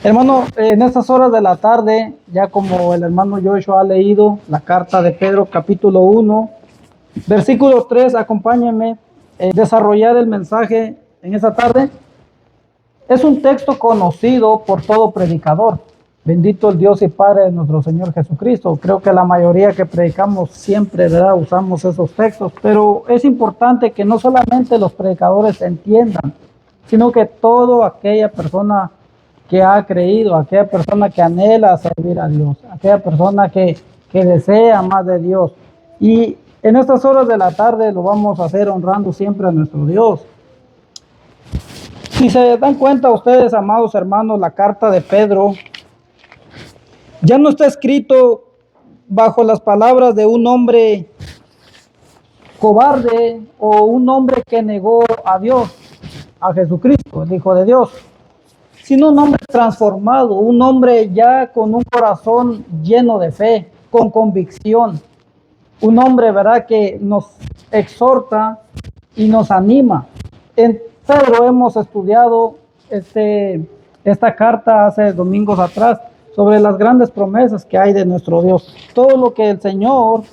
Hermano, en estas horas de la tarde, ya como el hermano Joshua ha leído la carta de Pedro, capítulo 1, versículo 3, acompáñenme desarrollar el mensaje en esta tarde. Es un texto conocido por todo predicador. Bendito el Dios y Padre de nuestro Señor Jesucristo. Creo que la mayoría que predicamos siempre, ¿verdad?, usamos esos textos, pero es importante que no solamente los predicadores entiendan, sino que toda aquella persona que ha creído, aquella persona que anhela servir a Dios, aquella persona que desea más de Dios. Y en estas horas de la tarde lo vamos a hacer honrando siempre a nuestro Dios. Si se dan cuenta ustedes, amados hermanos, la carta de Pedro ya no está escrito bajo las palabras de un hombre cobarde o un hombre que negó a Dios, a Jesucristo, el Hijo de Dios, sino un hombre transformado, un hombre ya con un corazón lleno de fe, con convicción, un hombre, ¿verdad?, que nos exhorta y nos anima. En Pedro hemos estudiado esta carta hace domingos atrás sobre las grandes promesas que hay de nuestro Dios, todo lo que el Señor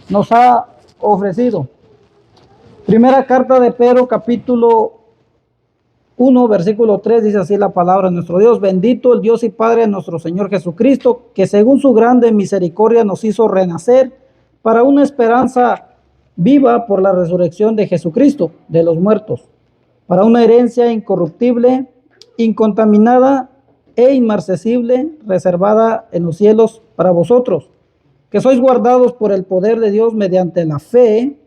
nos ha ofrecido. Primera carta de Pedro, capítulo 1, versículo 3, dice así la palabra de nuestro Dios: bendito el Dios y Padre de nuestro Señor Jesucristo, que según su grande misericordia nos hizo renacer para una esperanza viva por la resurrección de Jesucristo de los muertos, para una herencia incorruptible, incontaminada e inmarcesible, reservada en los cielos para vosotros, que sois guardados por el poder de Dios mediante la fe,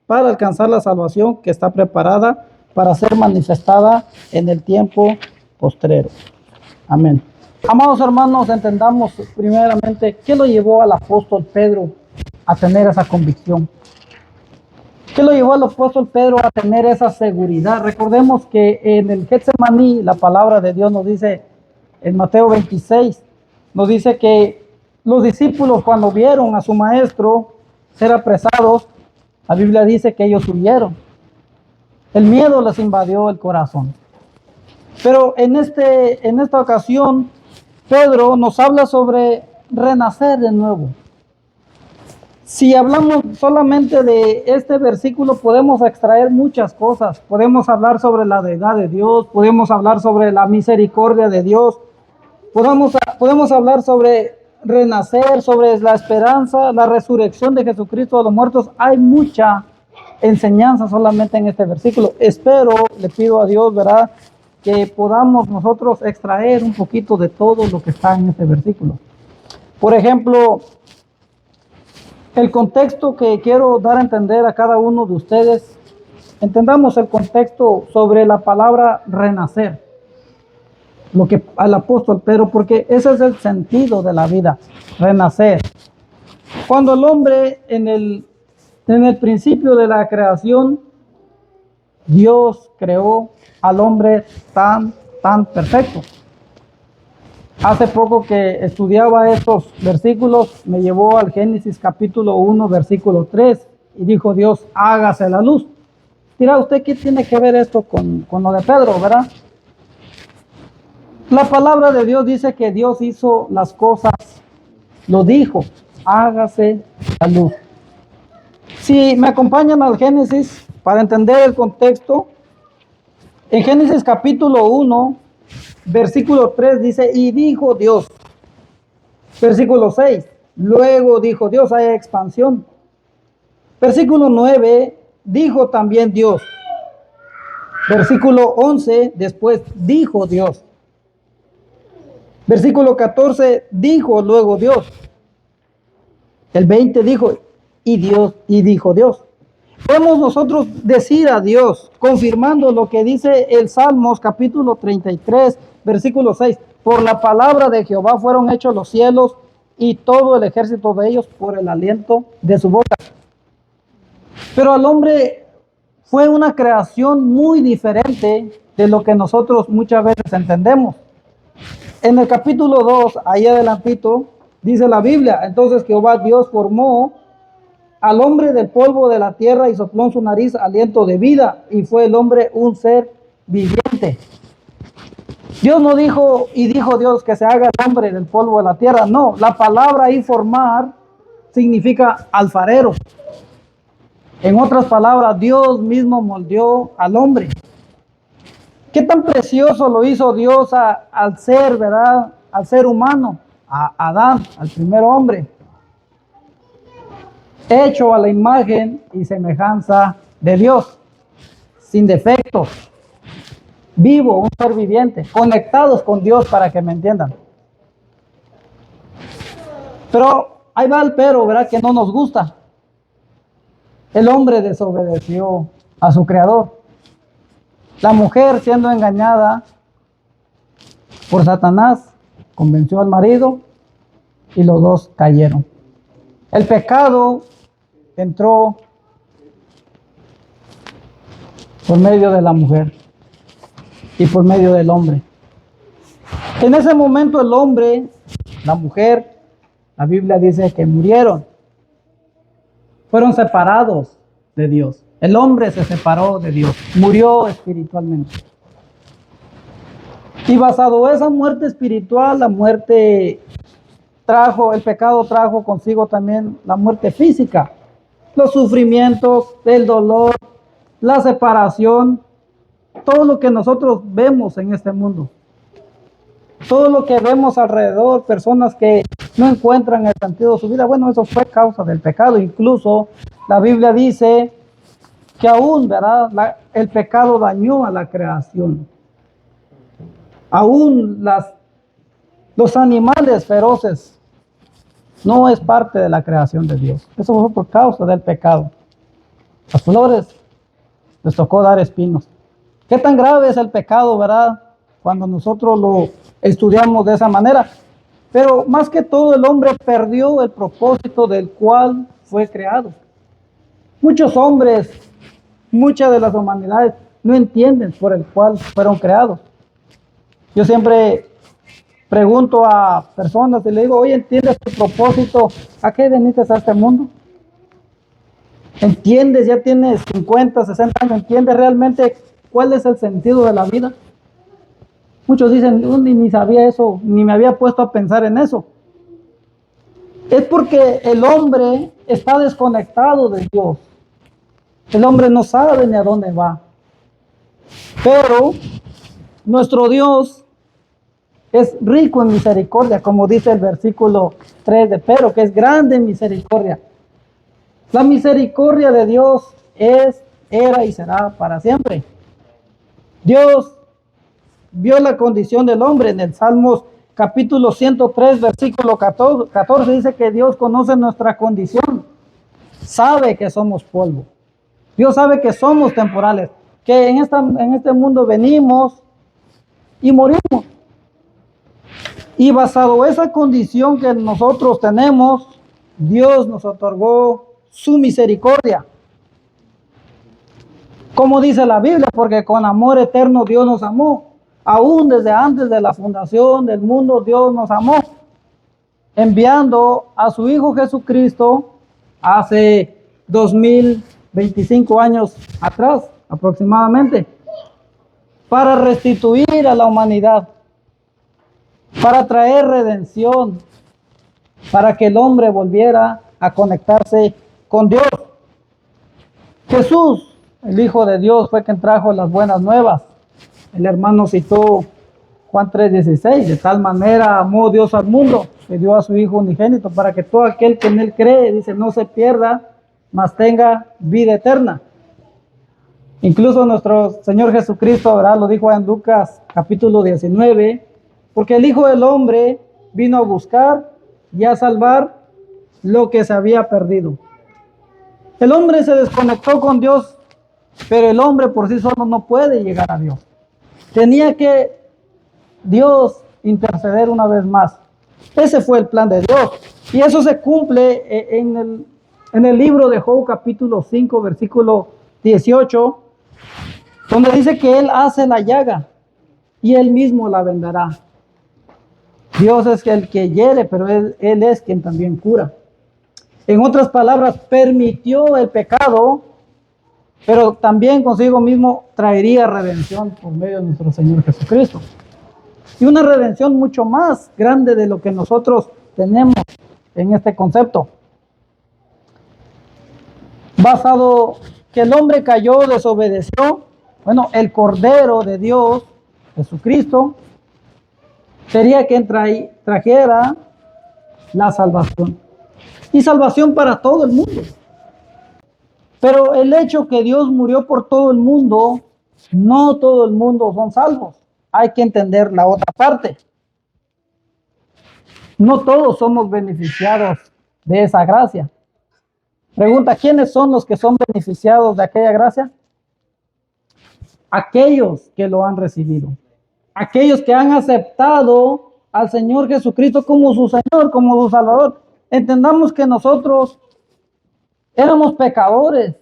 para alcanzar la salvación que está preparada para ser manifestada en el tiempo postrero. Amén. Amados hermanos, entendamos primeramente qué lo llevó al apóstol Pedro a tener esa convicción. ¿Qué lo llevó al apóstol Pedro a tener esa seguridad? Recordemos que en el Getsemaní la palabra de Dios nos dice, en Mateo 26, nos dice que los discípulos, cuando vieron a su maestro ser apresados, la Biblia dice que ellos huyeron. El miedo les invadió el corazón. Pero en esta ocasión, Pedro nos habla sobre renacer de nuevo. Si hablamos solamente de este versículo, podemos extraer muchas cosas. Podemos hablar sobre la deidad de Dios, podemos hablar sobre la misericordia de Dios, podemos hablar sobre renacer, sobre la esperanza, la resurrección de Jesucristo de los muertos. Hay mucha enseñanza solamente en este versículo. Espero, le pido a Dios, ¿verdad?, que podamos nosotros extraer un poquito de todo lo que está en este versículo. Por ejemplo, el contexto que quiero dar a entender a cada uno de ustedes, entendamos el contexto sobre la palabra renacer, lo que al apóstol Pedro, porque ese es el sentido de la vida, renacer. Cuando el hombre en el principio de la creación, Dios creó al hombre tan perfecto. Hace poco que estudiaba estos versículos, me llevó al Génesis capítulo 1, versículo 3, y dijo Dios: hágase la luz. Dirá usted, ¿qué tiene que ver esto con lo de Pedro, verdad? La palabra de Dios dice que Dios hizo las cosas, lo dijo: hágase la luz. Si me acompañan al Génesis para entender el contexto, en Génesis capítulo 1, versículo 3 dice: y dijo Dios. Versículo 6, luego dijo Dios, hay expansión. Versículo 9, dijo también Dios. Versículo 11, después dijo Dios. Versículo 14, dijo luego Dios. El 20 dijo, y dijo Dios. Podemos nosotros decir a Dios, confirmando lo que dice el Salmos capítulo 33, versículo 6. Por la palabra de Jehová fueron hechos los cielos y todo el ejército de ellos por el aliento de su boca. Pero al hombre fue una creación muy diferente de lo que nosotros muchas veces entendemos. En el capítulo 2, ahí adelantito, dice la Biblia: entonces Jehová Dios formó al hombre del polvo de la tierra y sopló en su nariz aliento de vida, y fue el hombre un ser viviente. Dios no dijo, y dijo Dios que se haga el hombre del polvo de la tierra. No, la palabra ahí formar significa alfarero. En otras palabras, Dios mismo moldeó al hombre. ¿Qué tan precioso lo hizo Dios al ser, verdad? Al ser humano, a Adán, al primer hombre, hecho a la imagen y semejanza de Dios, sin defectos, vivo, un ser viviente, conectados con Dios, para que me entiendan. Pero ahí va el pero, ¿verdad? Que no nos gusta. El hombre desobedeció a su creador. La mujer, siendo engañada por Satanás, convenció al marido y los dos cayeron. El pecado entró por medio de la mujer y por medio del hombre. En ese momento el hombre, la mujer, la Biblia dice que murieron. Fueron separados de Dios. El hombre se separó de Dios, murió espiritualmente. Y basado en esa muerte espiritual, la muerte el pecado trajo consigo también la muerte física, los sufrimientos, el dolor, la separación, todo lo que nosotros vemos en este mundo. Todo lo que vemos alrededor, personas que no encuentran el sentido de su vida, bueno, eso fue causa del pecado. Incluso la Biblia dice que aún, ¿verdad? El pecado dañó a la creación. Aún los animales feroces no es parte de la creación de Dios. Eso fue por causa del pecado. Las flores les tocó dar espinos. ¿Qué tan grave es el pecado, verdad? Cuando nosotros lo estudiamos de esa manera. Pero más que todo, el hombre perdió el propósito del cual fue creado. Muchos hombres, muchas de las humanidades no entienden por el cual fueron creados. Yo siempre pregunto a personas y le digo, oye, ¿entiendes tu propósito? ¿A qué viniste a este mundo? ¿Entiendes? Ya tienes 50, 60 años, ¿entiendes realmente cuál es el sentido de la vida? Muchos dicen, ni sabía eso, ni me había puesto a pensar en eso. Es porque el hombre está desconectado de Dios. El hombre no sabe ni a dónde va. Pero nuestro Dios es rico en misericordia, como dice el versículo 3 de Pedro, que es grande en misericordia. La misericordia de Dios era y será para siempre. Dios vio la condición del hombre. En el Salmos capítulo 103, versículo 14, dice que Dios conoce nuestra condición. Sabe que somos polvo. Dios sabe que somos temporales, que en este mundo venimos y morimos. Y basado en esa condición que nosotros tenemos, Dios nos otorgó su misericordia. Como dice la Biblia, porque con amor eterno Dios nos amó. Aún desde antes de la fundación del mundo, Dios nos amó, enviando a su Hijo Jesucristo hace 2025 años atrás aproximadamente, para restituir a la humanidad, para traer redención, para que el hombre volviera a conectarse con Dios. Jesús, el Hijo de Dios, fue quien trajo las buenas nuevas. El hermano citó Juan 3:16, de tal manera amó Dios al mundo, que dio a su Hijo unigénito, para que todo aquel que en él cree, dice, no se pierda, mas tenga vida eterna. Incluso nuestro Señor Jesucristo, ¿verdad?, lo dijo en Lucas capítulo 19, porque el Hijo del Hombre vino a buscar y a salvar lo que se había perdido. El hombre se desconectó con Dios, pero el hombre por sí solo no puede llegar a Dios. Tenía que Dios interceder una vez más. Ese fue el plan de Dios. Y eso se cumple en el libro de Job capítulo 5, versículo 18, donde dice que Él hace la llaga y Él mismo la vendará. Dios es el que hiere, pero Él es quien también cura. En otras palabras, permitió el pecado, pero también consigo mismo traería redención por medio de nuestro Señor Jesucristo. y una redención mucho más grande de lo que nosotros tenemos en este concepto. Basado que el hombre cayó, desobedeció, bueno, el Cordero de Dios, Jesucristo, sería quien trajera la salvación. Y salvación para todo el mundo. Pero el hecho que Dios murió por todo el mundo, no todo el mundo son salvos. Hay que entender la otra parte. No todos somos beneficiados de esa gracia. Pregunta, ¿quiénes son los que son beneficiados de aquella gracia? Aquellos que lo han recibido. Aquellos que han aceptado al Señor Jesucristo como su Señor, como su Salvador. Entendamos que nosotros éramos pecadores.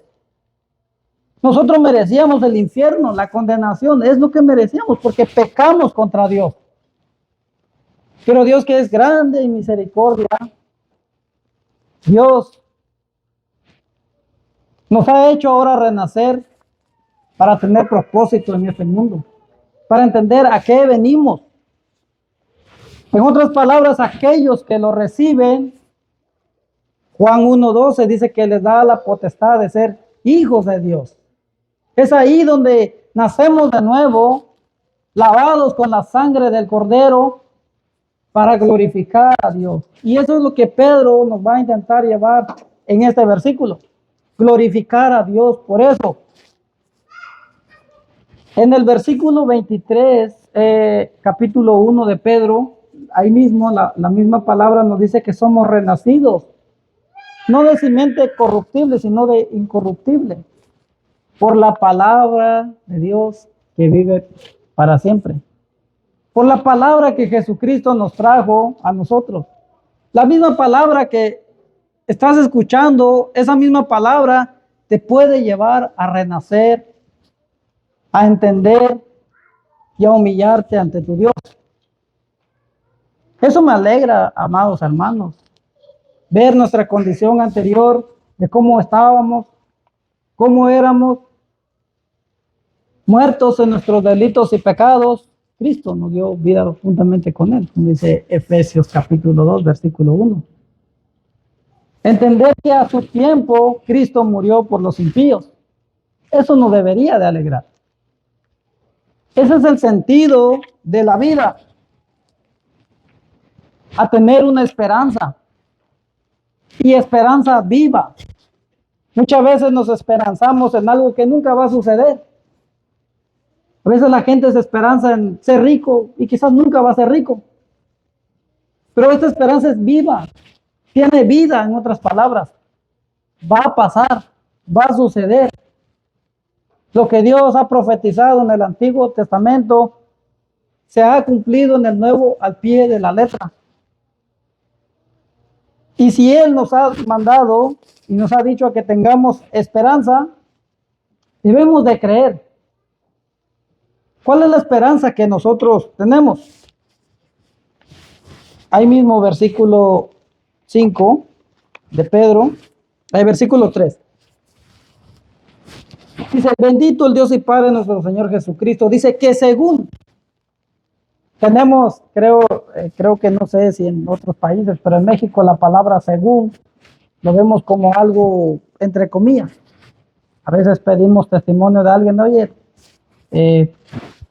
Nosotros merecíamos el infierno, la condenación. Es lo que merecíamos porque pecamos contra Dios. Pero Dios, que es grande en misericordia, Dios nos ha hecho ahora renacer para tener propósito en este mundo, para entender a qué venimos. En otras palabras, aquellos que lo reciben, Juan 1:12 dice que les da la potestad de ser hijos de Dios. Es ahí donde nacemos de nuevo, lavados con la sangre del Cordero, para glorificar a Dios. Y eso es lo que Pedro nos va a intentar llevar en este versículo. Glorificar a Dios por eso. En el versículo 23, capítulo 1 de Pedro, ahí mismo la misma palabra nos dice que somos renacidos. No de simiente corruptible, sino de incorruptible. Por la palabra de Dios que vive para siempre. Por la palabra que Jesucristo nos trajo a nosotros. La misma palabra que estás escuchando, esa misma palabra te puede llevar a renacer, a entender y a humillarte ante tu Dios. Eso me alegra, amados hermanos, ver nuestra condición anterior, de cómo estábamos, cómo éramos muertos en nuestros delitos y pecados. Cristo nos dio vida juntamente con Él, como dice Efesios capítulo 2, versículo 1. Entender que a su tiempo Cristo murió por los impíos. Eso nos debería de alegrar. Ese es el sentido de la vida. A tener una esperanza. Y esperanza viva. Muchas veces nos esperanzamos en algo que nunca va a suceder. A veces la gente se esperanza en ser rico y quizás nunca va a ser rico. Pero esta esperanza es viva. Tiene vida, en otras palabras. Va a pasar, va a suceder. Lo que Dios ha profetizado en el Antiguo Testamento se ha cumplido en el Nuevo al pie de la letra. Y si Él nos ha mandado y nos ha dicho que tengamos esperanza, debemos de creer. ¿Cuál es la esperanza que nosotros tenemos? Ahí mismo versículo 5 de Pedro, ahí versículo 3. Dice, bendito el Dios y Padre nuestro Señor Jesucristo. Dice que según tenemos, creo que no sé si en otros países, pero en México la palabra según lo vemos como algo entre comillas. A veces pedimos testimonio de alguien, oye,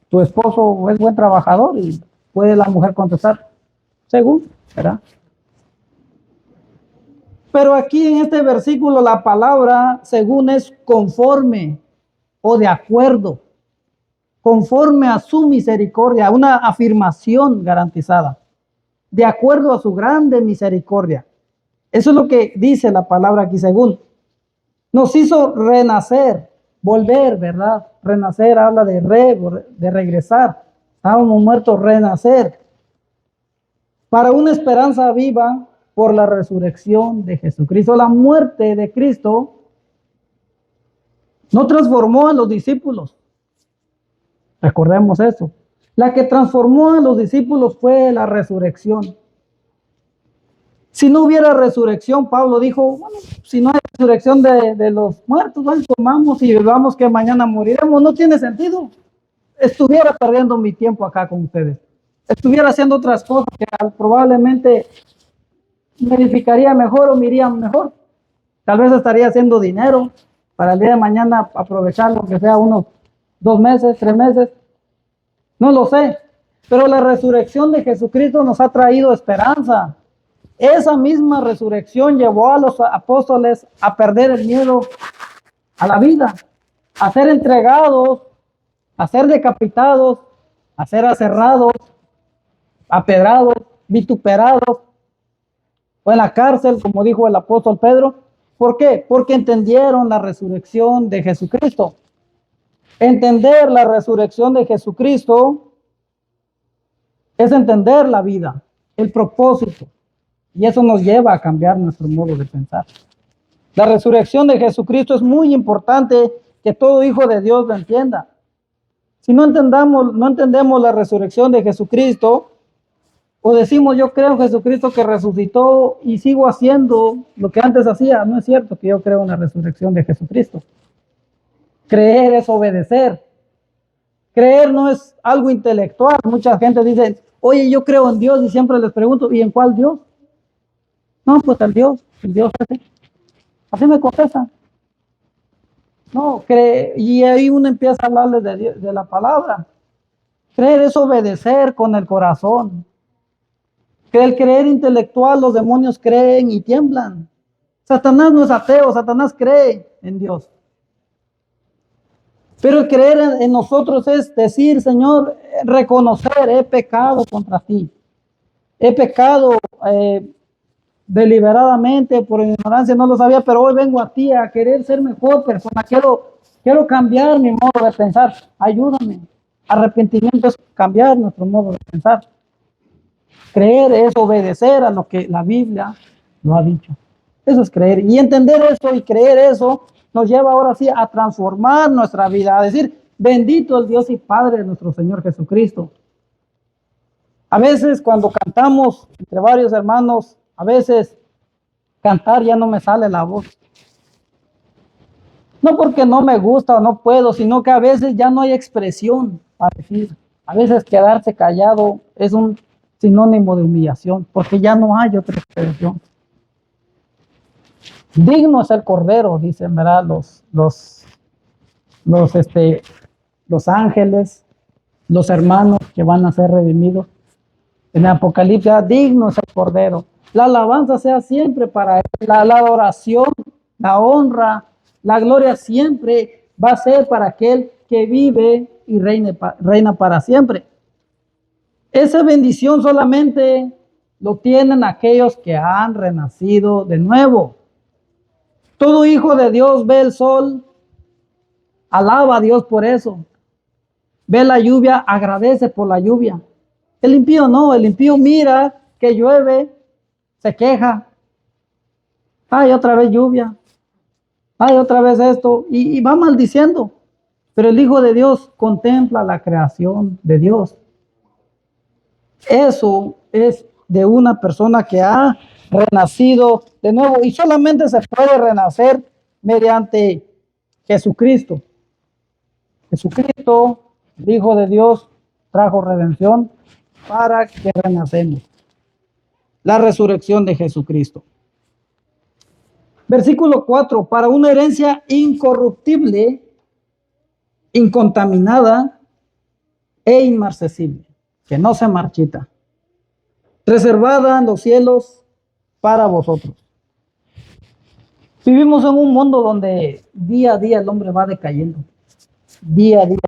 tu esposo es buen trabajador, y puede la mujer contestar, según, ¿verdad? Pero aquí en este versículo la palabra según es conforme o de acuerdo, conforme a su misericordia, una afirmación garantizada, de acuerdo a su grande misericordia. Eso es lo que dice la palabra aquí, según. Nos hizo renacer, volver, ¿verdad? Renacer habla de regresar. Estábamos muertos, renacer. Para una esperanza viva por la resurrección de Jesucristo. La muerte de Cristo no transformó a los discípulos. Recordemos eso. La que transformó a los discípulos fue la resurrección. Si no hubiera resurrección, Pablo dijo, bueno, si no hay resurrección de los muertos, bueno, tomamos y vamos que mañana moriremos. No tiene sentido. Estuviera perdiendo mi tiempo acá con ustedes. estuviera haciendo otras cosas que probablemente me edificaría mejor o me iría mejor. Tal vez estaría haciendo dinero para el día de mañana aprovecharlo, que sea unos 2 meses, 3 meses. No lo sé. Pero la resurrección de Jesucristo nos ha traído esperanza. Esa misma resurrección llevó a los apóstoles a perder el miedo a la vida, a ser entregados, a ser decapitados, a ser aserrados, apedrados, vituperados, o en la cárcel, como dijo el apóstol Pedro. ¿Por qué? Porque entendieron la resurrección de Jesucristo. Entender la resurrección de Jesucristo es entender la vida, el propósito, y eso nos lleva a cambiar nuestro modo de pensar. La resurrección de Jesucristo es muy importante que todo hijo de Dios lo entienda. Si no entendemos la resurrección de Jesucristo, o decimos yo creo en Jesucristo que resucitó y sigo haciendo lo que antes hacía, no es cierto que yo creo en la resurrección de Jesucristo. Creer es obedecer. Creer no es algo intelectual. Mucha gente dice, oye, yo creo en Dios, y siempre les pregunto, ¿y en cuál Dios? No, pues el Dios ese. Así me contestan. No, y ahí uno empieza a hablarles de Dios, de la palabra. Creer es obedecer con el corazón. Que el creer intelectual, los demonios creen y tiemblan. Satanás no es ateo, Satanás cree en Dios. Pero el creer en nosotros es decir, Señor, reconocer, he pecado contra ti. He pecado deliberadamente, por ignorancia, no lo sabía, pero hoy vengo a ti a querer ser mejor persona. Quiero cambiar mi modo de pensar. Ayúdame. Arrepentimiento es cambiar nuestro modo de pensar. Creer es obedecer a lo que la Biblia lo ha dicho. Eso es creer. Y entender eso y creer eso nos lleva ahora sí a transformar nuestra vida, a decir, bendito el Dios y Padre de nuestro Señor Jesucristo. A veces cuando cantamos entre varios hermanos, a veces cantar ya no me sale la voz. No porque no me gusta o no puedo, sino que a veces ya no hay expresión para decir. A veces quedarse callado es un sinónimo de humillación, porque ya no hay otra expresión. Digno es el Cordero, dicen, ¿verdad? Los ángeles, los hermanos que van a ser redimidos. En el Apocalipsis, digno es el Cordero. La alabanza sea siempre para él. La adoración, la honra, la gloria siempre va a ser para aquel que vive y reina para siempre. Esa bendición solamente lo tienen aquellos que han renacido de nuevo. Todo hijo de Dios ve el sol, alaba a Dios por eso. Ve la lluvia, agradece por la lluvia. El impío no, el impío mira que llueve, se queja. Ay, otra vez lluvia. Ay, otra vez esto. Y va maldiciendo. Pero el hijo de Dios contempla la creación de Dios. Eso es de una persona que ha renacido de nuevo, y solamente se puede renacer mediante Jesucristo. Jesucristo, el Hijo de Dios, trajo redención para que renacemos. La resurrección de Jesucristo. Versículo 4, para una herencia incorruptible, incontaminada e inmarcesible, que no se marchita, reservada en los cielos para vosotros. Vivimos en un mundo donde día a día el hombre va decayendo. Día a día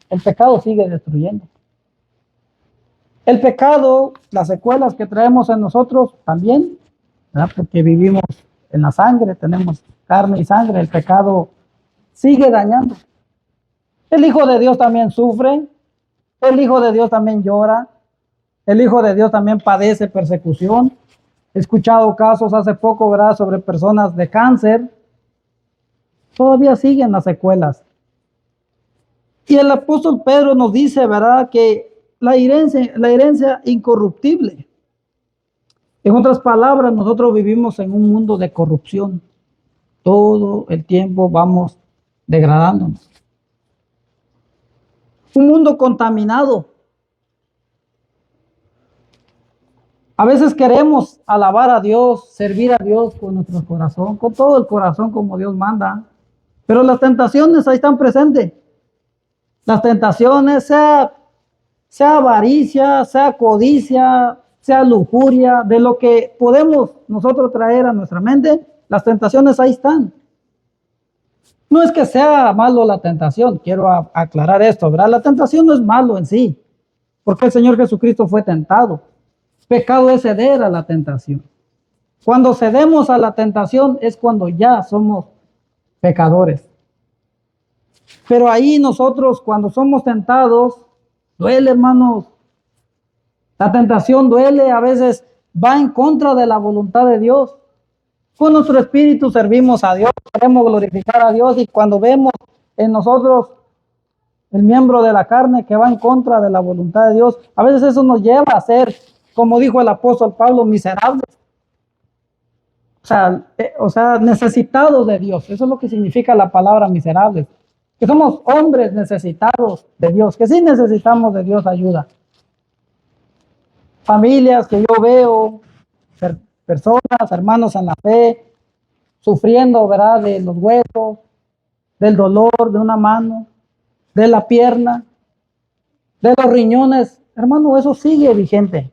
el pecado sigue destruyendo. El pecado, las secuelas que traemos en nosotros también, ¿verdad? Porque vivimos en la sangre, tenemos carne y sangre, el pecado sigue dañando. El Hijo de Dios también sufre, el Hijo de Dios también llora, el Hijo de Dios también padece persecución. He escuchado casos hace poco, ¿verdad?, sobre personas de cáncer. Todavía siguen las secuelas. Y el apóstol Pedro nos dice, ¿verdad?, que la herencia incorruptible. En otras palabras, nosotros vivimos en un mundo de corrupción. Todo el tiempo vamos degradándonos. Un mundo contaminado. A veces queremos alabar a Dios, servir a Dios con nuestro corazón, con todo el corazón como Dios manda. Pero las tentaciones ahí están presentes. Las tentaciones, sea avaricia, sea codicia, sea lujuria, de lo que podemos nosotros traer a nuestra mente, las tentaciones ahí están. No es que sea malo la tentación, quiero aclarar esto, ¿verdad? La tentación no es malo en sí, porque el Señor Jesucristo fue tentado. Pecado es ceder a la tentación. Cuando cedemos a la tentación es cuando ya somos pecadores. Pero ahí nosotros cuando somos tentados, duele, hermanos. La tentación duele, a veces va en contra de la voluntad de Dios. Con nuestro espíritu servimos a Dios, queremos glorificar a Dios, y cuando vemos en nosotros el miembro de la carne que va en contra de la voluntad de Dios, a veces eso nos lleva a ser, como dijo el apóstol Pablo, miserables. O sea, necesitados de Dios. Eso es lo que significa la palabra miserables. Que somos hombres necesitados de Dios, que sí necesitamos de Dios ayuda. Familias que yo veo, personas, hermanos en la fe, sufriendo, ¿verdad? De los huesos, del dolor de una mano, de la pierna, de los riñones. Hermano, eso sigue vigente.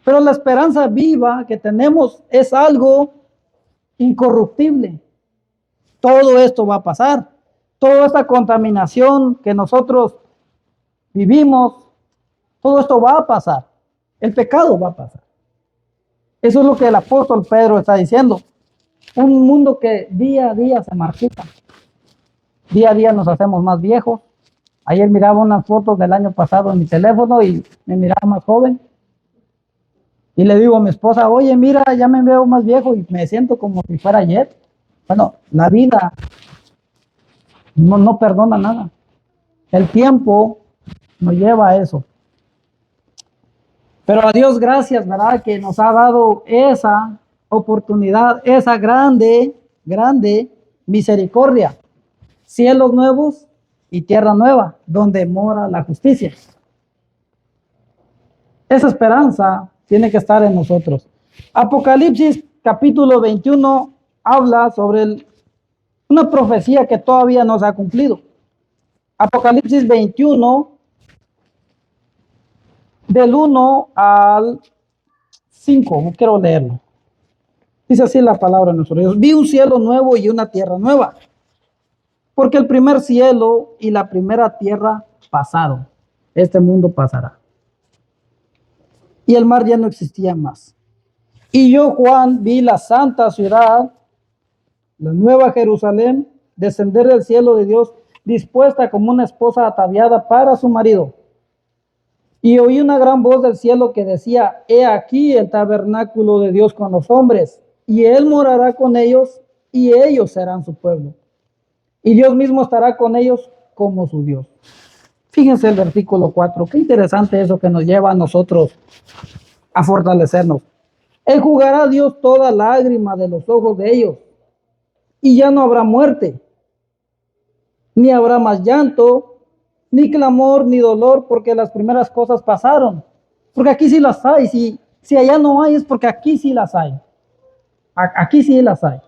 Pero la esperanza viva que tenemos es algo incorruptible. Todo esto va a pasar. Toda esta contaminación que nosotros vivimos, todo esto va a pasar. El pecado va a pasar. Eso es lo que el apóstol Pedro está diciendo. Un mundo que día a día se marchita. Día a día nos hacemos más viejos. Ayer miraba unas fotos del año pasado en mi teléfono y me miraba más joven. Y le digo a mi esposa, oye, mira, ya me veo más viejo y me siento como si fuera ayer. Bueno, la vida no perdona nada. El tiempo nos lleva a eso. Pero a Dios gracias, ¿verdad? Que nos ha dado esa oportunidad, esa grande misericordia. Cielos nuevos y tierra nueva, donde mora la justicia. Esa esperanza tiene que estar en nosotros. Apocalipsis capítulo 21 habla sobre una profecía que todavía no se ha cumplido. Apocalipsis 21, del 1 al 5, quiero leerlo. Dice así la palabra de nuestro Dios. Vi un cielo nuevo y una tierra nueva, porque el primer cielo y la primera tierra pasaron. Este mundo pasará. Y el mar ya no existía más. Y yo, Juan, vi la santa ciudad, la nueva Jerusalén, descender del cielo de Dios, dispuesta como una esposa ataviada para su marido. Y oí una gran voz del cielo que decía, he aquí el tabernáculo de Dios con los hombres, y Él morará con ellos, y ellos serán su pueblo. Y Dios mismo estará con ellos como su Dios. Fíjense el versículo 4, qué interesante eso que nos lleva a nosotros a fortalecernos. Enjugará a Dios toda lágrima de los ojos de ellos, y ya no habrá muerte, ni habrá más llanto, ni clamor, ni dolor, porque las primeras cosas pasaron. Porque aquí sí las hay. Si allá no hay, es porque aquí sí las hay. Aquí sí las hay.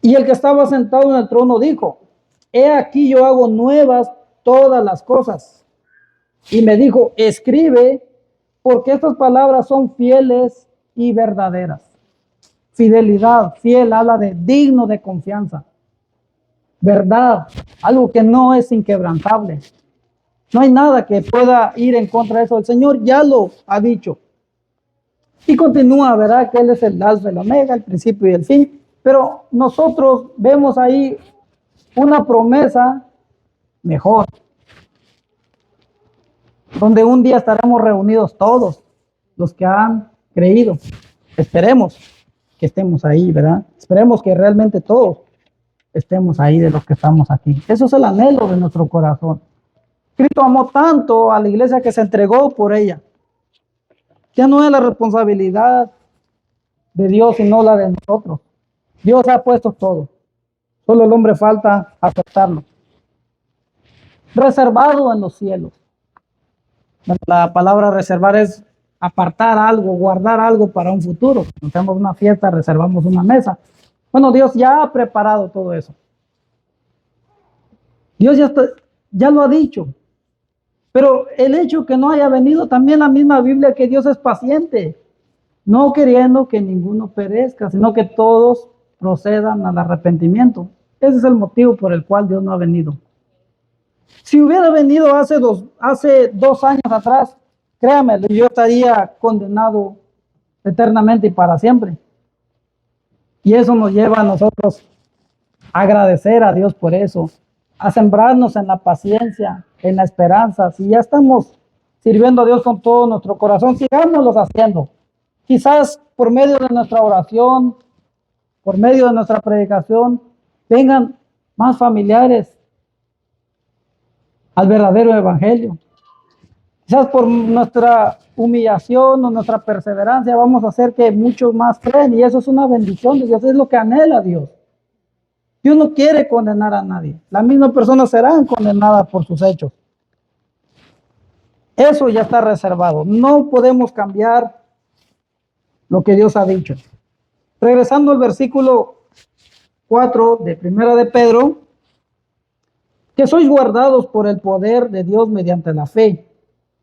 Y el que estaba sentado en el trono dijo, he aquí yo hago nuevas todas las cosas. Y me dijo, escribe, porque estas palabras son fieles y verdaderas. Fidelidad, fiel, habla de digno de confianza. Verdad, algo que no es inquebrantable. No hay nada que pueda ir en contra de eso. El Señor ya lo ha dicho. Y continúa, ¿verdad? Que Él es el alfa y el omega, el principio y el fin. Pero nosotros vemos ahí una promesa mejor, donde un día estaremos reunidos todos los que han creído. Esperemos que estemos ahí, ¿verdad? Esperemos que realmente todos estemos ahí de los que estamos aquí. Eso es el anhelo de nuestro corazón. Cristo amó tanto a la iglesia que se entregó por ella. Ya no es la responsabilidad de Dios, sino la de nosotros. Dios ha puesto todo. Solo el hombre falta aceptarlo. Reservado en los cielos. La palabra reservar es apartar algo, guardar algo para un futuro. Cuando tenemos una fiesta, reservamos una mesa. Bueno, Dios ya ha preparado todo eso. Dios ya lo ha dicho. Pero el hecho que no haya venido, también la misma Biblia, que Dios es paciente, no queriendo que ninguno perezca, sino que todos procedan al arrepentimiento. Ese es el motivo por el cual Dios no ha venido. Si hubiera venido hace 2 años atrás, créame, yo estaría condenado eternamente y para siempre. Y eso nos lleva a nosotros a agradecer a Dios por eso, a sembrarnos en la paciencia, en la esperanza. Si ya estamos sirviendo a Dios con todo nuestro corazón, sigámoslo haciendo. Quizás por medio de nuestra oración, por medio de nuestra predicación, vengan más familiares al verdadero evangelio. Quizás por nuestra humillación o nuestra perseverancia vamos a hacer que muchos más creen, y eso es una bendición de Dios, es lo que anhela Dios. Dios no quiere condenar a nadie. Las mismas personas serán condenadas por sus hechos. Eso ya está reservado. No podemos cambiar lo que Dios ha dicho. Regresando al versículo 4 de Primera de Pedro, que sois guardados por el poder de Dios mediante la fe,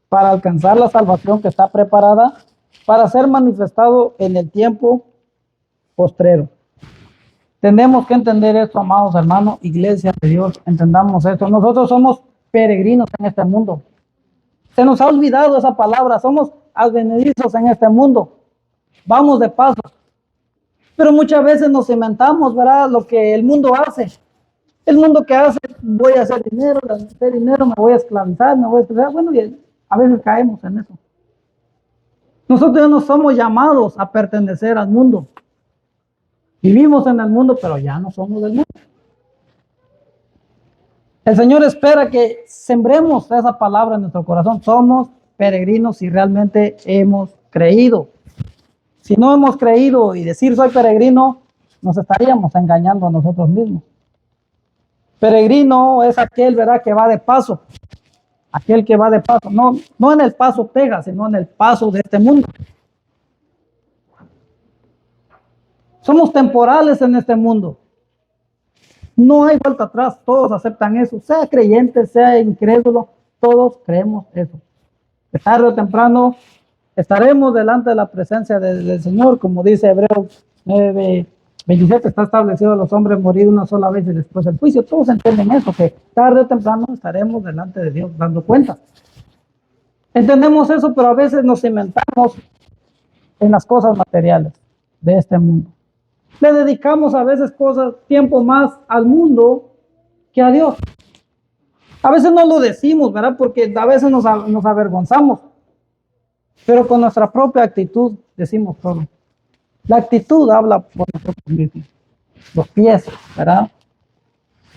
para alcanzar la salvación que está preparada para ser manifestado en el tiempo postrero. Tenemos que entender esto, amados hermanos, iglesia de Dios, entendamos esto. Nosotros somos peregrinos en este mundo. Se nos ha olvidado esa palabra, somos advenedizos en este mundo. Vamos de paso. Pero muchas veces nos inventamos, ¿verdad?, lo que el mundo hace. El mundo que hace, voy a hacer dinero, me voy a esclavizar, bueno, y a veces caemos en eso. Nosotros ya no somos llamados a pertenecer al mundo. Vivimos en el mundo, pero ya no somos del mundo. El Señor espera que sembremos esa palabra en nuestro corazón. Somos peregrinos si realmente hemos creído. Si no hemos creído y decir soy peregrino, nos estaríamos engañando a nosotros mismos. Peregrino es aquel, ¿verdad?, que va de paso. Aquel que va de paso. No en el Paso, Texas, sino en el paso de este mundo. Somos temporales en este mundo. No hay vuelta atrás. Todos aceptan eso. Sea creyente, sea incrédulo, todos creemos eso. Que tarde o temprano estaremos delante de la presencia del Señor, como dice Hebreos 9:27, está establecido a los hombres morir una sola vez y después el juicio. Todos entienden eso, que tarde o temprano estaremos delante de Dios dando cuenta. Entendemos eso, pero a veces nos inventamos en las cosas materiales de este mundo. Le dedicamos a veces tiempo más al mundo que a Dios. A veces no lo decimos, ¿verdad?, porque a veces nos avergonzamos, pero con nuestra propia actitud decimos todo. La actitud habla por nosotros mismos. Los pies, ¿verdad?,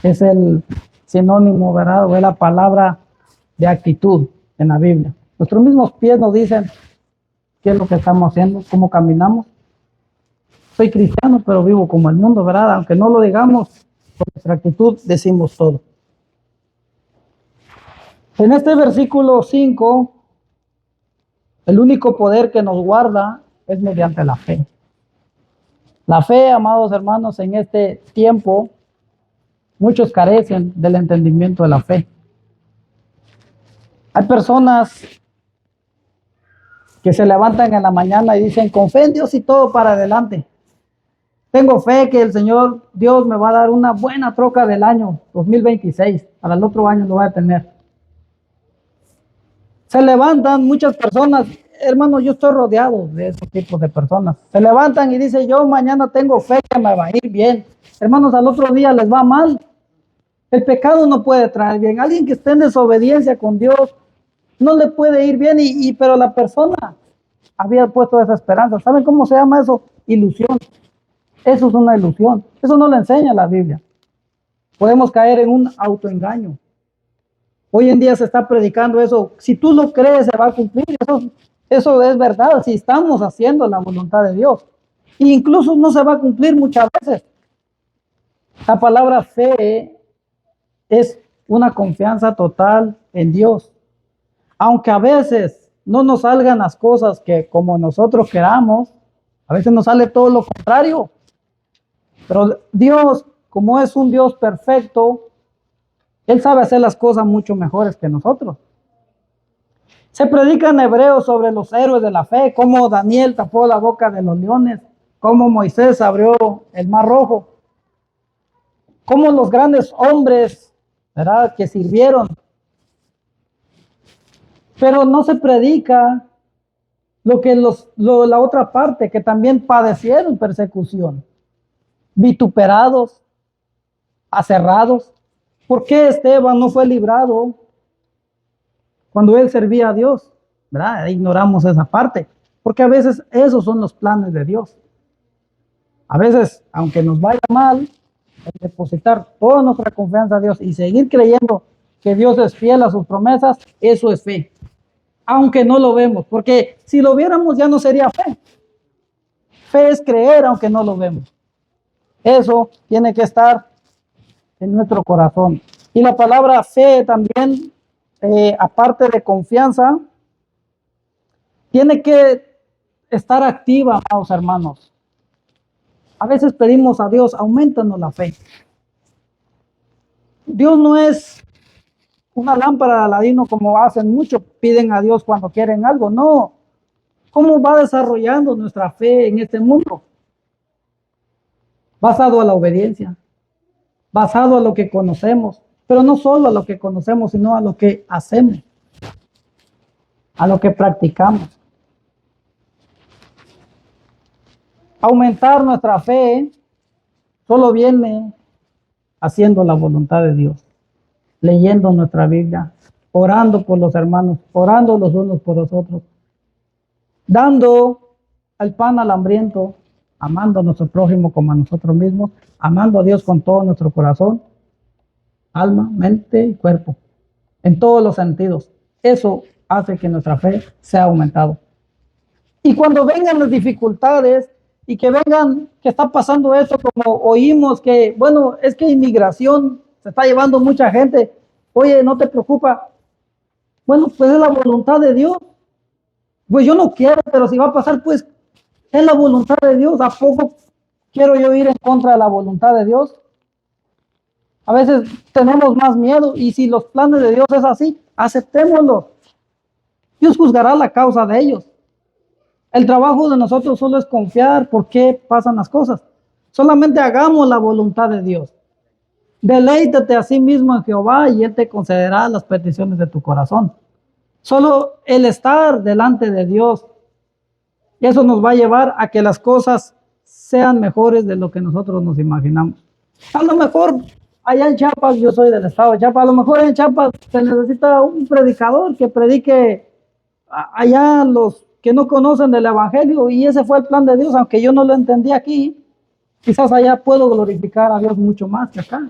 es el sinónimo, ¿verdad?, o es la palabra de actitud en la Biblia. Nuestros mismos pies nos dicen qué es lo que estamos haciendo, cómo caminamos. Soy cristiano, pero vivo como el mundo, ¿verdad? Aunque no lo digamos, con nuestra actitud decimos todo. En este versículo 5, el único poder que nos guarda es mediante la fe. La fe, amados hermanos, en este tiempo, muchos carecen del entendimiento de la fe. Hay personas que se levantan en la mañana y dicen, con fe en Dios y todo para adelante. Tengo fe que el Señor Dios me va a dar una buena troca del año 2026. Para el otro año lo voy a tener. Se levantan muchas personas, hermanos, yo estoy rodeado de esos tipos de personas. Se levantan y dicen, yo mañana tengo fe que me va a ir bien. Hermanos, al otro día les va mal. El pecado no puede traer bien. Alguien que esté en desobediencia con Dios no le puede ir bien, pero la persona había puesto esa esperanza. ¿Saben cómo se llama eso? Ilusión. Eso es una ilusión. Eso no lo enseña la Biblia. Podemos caer en un autoengaño. Hoy en día se está predicando eso. Si tú lo crees, se va a cumplir. Eso es verdad. Si estamos haciendo la voluntad de Dios. E incluso no se va a cumplir muchas veces. La palabra fe es una confianza total en Dios. Aunque a veces no nos salgan las cosas que como nosotros queramos, a veces nos sale todo lo contrario. Pero Dios, como es un Dios perfecto, Él sabe hacer las cosas mucho mejores que nosotros. Se predica en hebreo sobre los héroes de la fe, cómo Daniel tapó la boca de los leones, cómo Moisés abrió el mar rojo, cómo los grandes hombres, ¿verdad?, que sirvieron. Pero no se predica lo que la otra parte, que también padecieron persecución, vituperados, aserrados. ¿Por qué Esteban no fue librado cuando él servía a Dios? ¿Verdad? Ignoramos esa parte, porque a veces esos son los planes de Dios. A veces, aunque nos vaya mal, depositar toda nuestra confianza a Dios y seguir creyendo que Dios es fiel a sus promesas, eso es fe. Aunque no lo vemos, porque si lo viéramos ya no sería fe. Fe es creer aunque no lo vemos. Eso tiene que estar en nuestro corazón. Y la palabra fe también, aparte de confianza, tiene que estar activa, amados hermanos. A veces pedimos a Dios, aumentanos la fe. Dios no es una lámpara de Aladino como hacen muchos, piden a Dios cuando quieren algo. No. ¿Cómo va desarrollando nuestra fe en este mundo? Basado a la obediencia, basado a lo que conocemos, pero no solo a lo que conocemos, sino a lo que hacemos, a lo que practicamos. Aumentar nuestra fe solo viene haciendo la voluntad de Dios, leyendo nuestra Biblia, orando por los hermanos, orando los unos por los otros, dando el pan al hambriento, amando a nuestro prójimo como a nosotros mismos, amando a Dios con todo nuestro corazón, alma, mente y cuerpo, en todos los sentidos. Eso hace que nuestra fe sea aumentada. Y cuando vengan las dificultades y que vengan, que está pasando esto, como oímos que, bueno, es que inmigración se está llevando mucha gente, oye, no te preocupa. Bueno, pues es la voluntad de Dios. Pues yo no quiero, pero si va a pasar, pues es la voluntad de Dios. ¿A poco quiero yo ir en contra de la voluntad de Dios? A veces tenemos más miedo y si los planes de Dios es así, aceptémoslo. Dios juzgará la causa de ellos. El trabajo de nosotros solo es confiar por qué pasan las cosas. Solamente hagamos la voluntad de Dios. Deleítate a sí mismo en Jehová y Él te concederá las peticiones de tu corazón. Solo el estar delante de Dios, eso nos va a llevar a que las cosas sean mejores de lo que nosotros nos imaginamos. A lo mejor allá en Chiapas, yo soy del estado de Chiapas, a lo mejor en Chiapas se necesita un predicador que predique allá los que no conocen del evangelio, y ese fue el plan de Dios, aunque yo no lo entendí aquí. Quizás allá puedo glorificar a Dios mucho más que acá.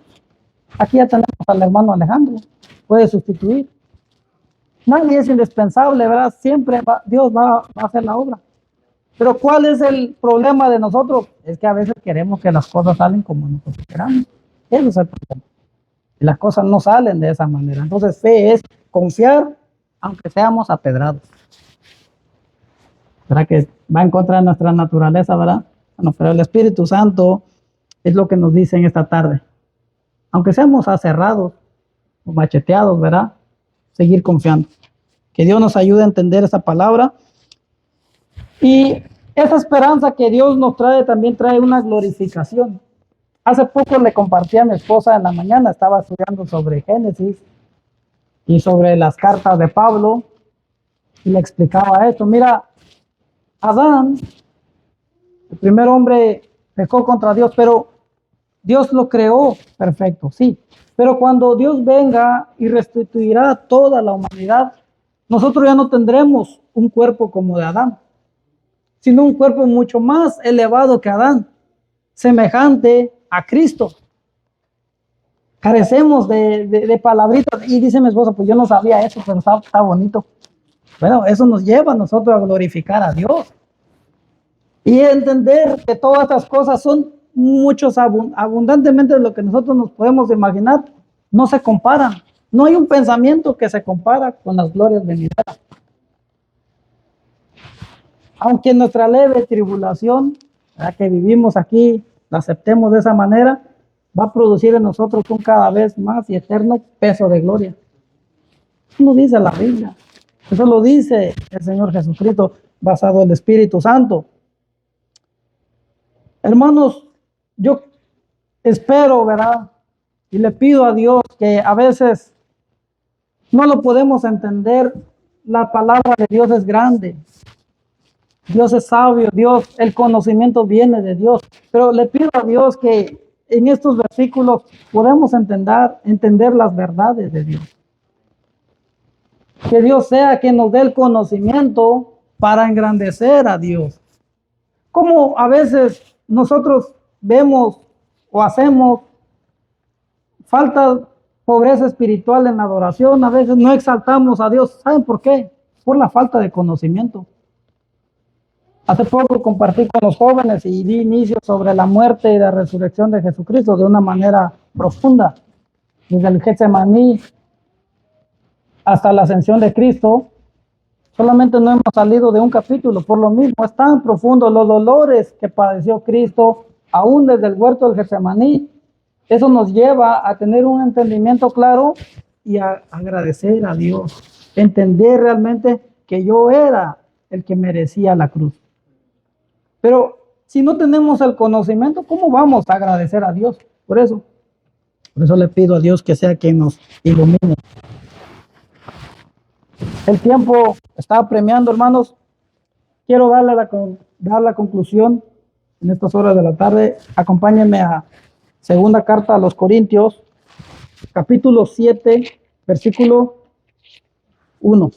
Aquí ya tenemos al hermano Alejandro, puede sustituir. Nadie es indispensable, ¿verdad? Siempre Dios va a hacer la obra. Pero ¿cuál es el problema de nosotros? Es que a veces queremos que las cosas salen como nosotros queramos. Eso es el problema. Y las cosas no salen de esa manera. Entonces fe es confiar aunque seamos apedrados. ¿Verdad que va en contra de nuestra naturaleza, verdad? Bueno, pero el Espíritu Santo es lo que nos dice en esta tarde. Aunque seamos aserrados o macheteados, ¿verdad? Seguir confiando. Que Dios nos ayude a entender esa palabra. Y esa esperanza que Dios nos trae también trae una glorificación. Hace poco le compartí a mi esposa en la mañana, estaba estudiando sobre Génesis y sobre las cartas de Pablo, y le explicaba esto. Mira, Adán, el primer hombre, pecó contra Dios, pero Dios lo creó perfecto, sí. Pero cuando Dios venga y restituirá toda la humanidad, nosotros ya no tendremos un cuerpo como de Adán, sino un cuerpo mucho más elevado que Adán, semejante a Cristo. Carecemos de palabritas. Y dice mi esposa, pues yo no sabía eso, pero está bonito. Bueno, eso nos lleva a nosotros a glorificar a Dios. Y entender que todas estas cosas son muchos, abundantemente de lo que nosotros nos podemos imaginar, no se comparan. No hay un pensamiento que se compara con las glorias venideras. Aunque nuestra leve tribulación, ¿verdad?, que vivimos aquí, la aceptemos de esa manera, va a producir en nosotros un cada vez más y eterno peso de gloria. Eso lo dice la Biblia. Eso lo dice el Señor Jesucristo, basado en el Espíritu Santo. Hermanos, yo espero, ¿verdad? Y le pido a Dios que a veces no lo podemos entender. La palabra de Dios es grande. Dios es sabio, Dios, el conocimiento viene de Dios. Pero le pido a Dios que en estos versículos podamos entender las verdades de Dios. Que Dios sea que nos dé el conocimiento para engrandecer a Dios. Como a veces nosotros vemos o hacemos falta pobreza espiritual en la adoración, a veces no exaltamos a Dios. ¿Saben por qué? Por la falta de conocimiento. Hace poco compartí con los jóvenes y di inicio sobre la muerte y la resurrección de Jesucristo de una manera profunda. Desde el Getsemaní hasta la ascensión de Cristo, solamente no hemos salido de un capítulo. Por lo mismo, es tan profundo los dolores que padeció Cristo, aún desde el huerto del Getsemaní. Eso nos lleva a tener un entendimiento claro y a agradecer a Dios. Entender realmente que yo era el que merecía la cruz. Pero si no tenemos el conocimiento, ¿cómo vamos a agradecer a Dios? Por eso le pido a Dios que sea quien nos ilumine. El tiempo está apremiando, hermanos. Quiero dar la conclusión en estas horas de la tarde. Acompáñenme a segunda carta a los Corintios, capítulo 7, versículo 1.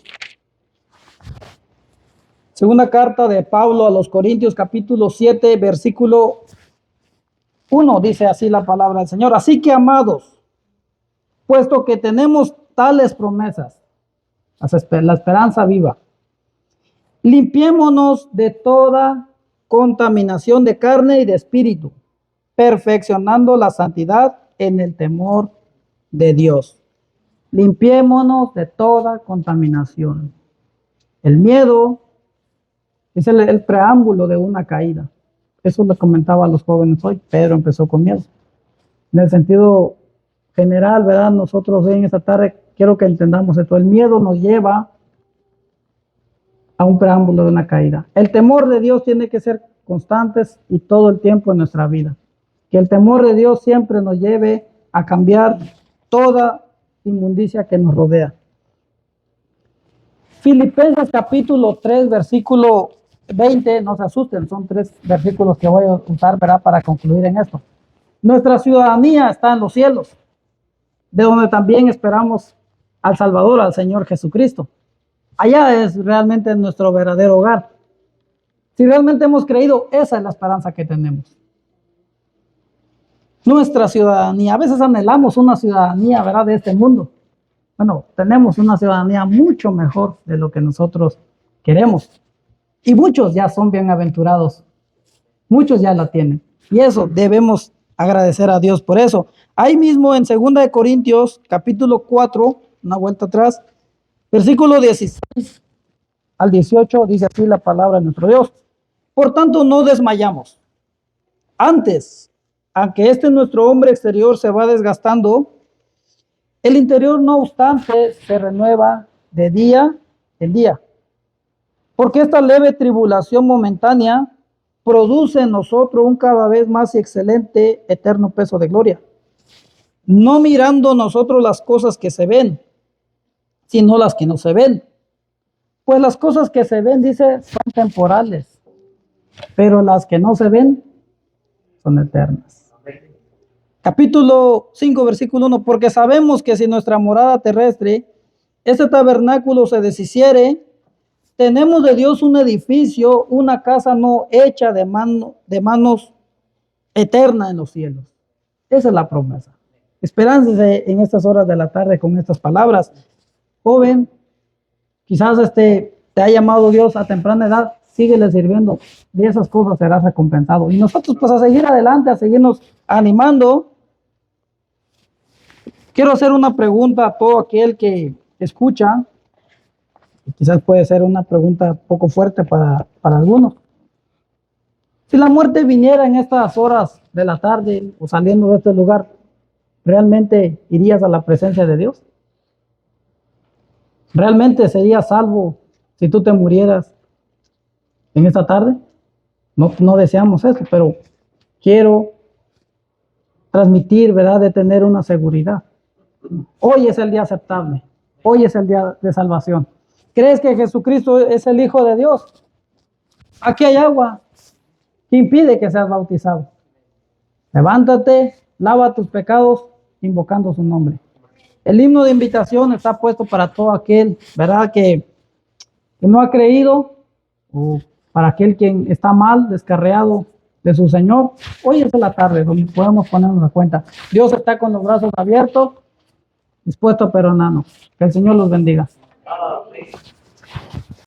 Segunda carta de Pablo a los Corintios, capítulo 7, versículo 1, dice así la palabra del Señor. Así que, amados, puesto que tenemos tales promesas, la esperanza viva, limpiémonos de toda contaminación de carne y de espíritu, perfeccionando la santidad en el temor de Dios. Limpiémonos de toda contaminación. El miedo es el preámbulo de una caída. Eso le comentaba a los jóvenes hoy. Pedro empezó con miedo. En el sentido general, ¿verdad? Nosotros en esta tarde quiero que entendamos esto. El miedo nos lleva a un preámbulo de una caída. El temor de Dios tiene que ser constantes y todo el tiempo en nuestra vida. Que el temor de Dios siempre nos lleve a cambiar toda inmundicia que nos rodea. Filipenses capítulo 3, versículo 20, no se asusten, son 3 versículos que voy a usar, ¿verdad?, para concluir en esto. Nuestra ciudadanía está en los cielos, de donde también esperamos al Salvador, al Señor Jesucristo. Allá es realmente nuestro verdadero hogar. Si realmente hemos creído, esa es la esperanza que tenemos. Nuestra ciudadanía, a veces anhelamos una ciudadanía, ¿verdad?, de este mundo. Bueno, tenemos una ciudadanía mucho mejor de lo que nosotros queremos. Y muchos ya son bienaventurados. Muchos ya la tienen. Y eso debemos agradecer a Dios por eso. Ahí mismo en 2 de Corintios, capítulo 4, una vuelta atrás, versículo 16 al 18, dice así la palabra de nuestro Dios. Por tanto, no desmayamos. Antes, aunque nuestro hombre exterior se va desgastando, el interior, no obstante, se renueva de día en día. Porque esta leve tribulación momentánea produce en nosotros un cada vez más excelente, eterno peso de gloria. No mirando nosotros las cosas que se ven, sino las que no se ven. Pues las cosas que se ven, dice, son temporales, pero las que no se ven son eternas. Capítulo 5, versículo 1, porque sabemos que si nuestra morada terrestre, este tabernáculo se deshiciere, tenemos de Dios un edificio, una casa no hecha de manos, eterna en los cielos. Esa es la promesa. Esperánzase en estas horas de la tarde con estas palabras. Joven, quizás te ha llamado Dios a temprana edad, síguele sirviendo. De esas cosas serás recompensado. Y nosotros, pues, a seguir adelante, a seguirnos animando. Quiero hacer una pregunta a todo aquel que escucha Quizás puede ser una pregunta poco fuerte para algunos. Si la muerte viniera en estas horas de la tarde o saliendo de este lugar, ¿realmente irías a la presencia de Dios? ¿Realmente serías salvo si tú te murieras en esta tarde? No deseamos eso, pero quiero transmitir, ¿verdad?, de tener una seguridad. Hoy es el día aceptable. Hoy es el día de salvación. ¿Crees que Jesucristo es el Hijo de Dios? Aquí hay agua. ¿Qué impide que seas bautizado? Levántate, lava tus pecados, invocando su nombre. El himno de invitación está puesto para todo aquel, ¿verdad?, que no ha creído, o para aquel quien está mal, descarriado de su Señor. Hoy es la tarde donde podemos ponernos a cuenta. Dios está con los brazos abiertos, dispuesto a perdonarnos. Que el Señor los bendiga.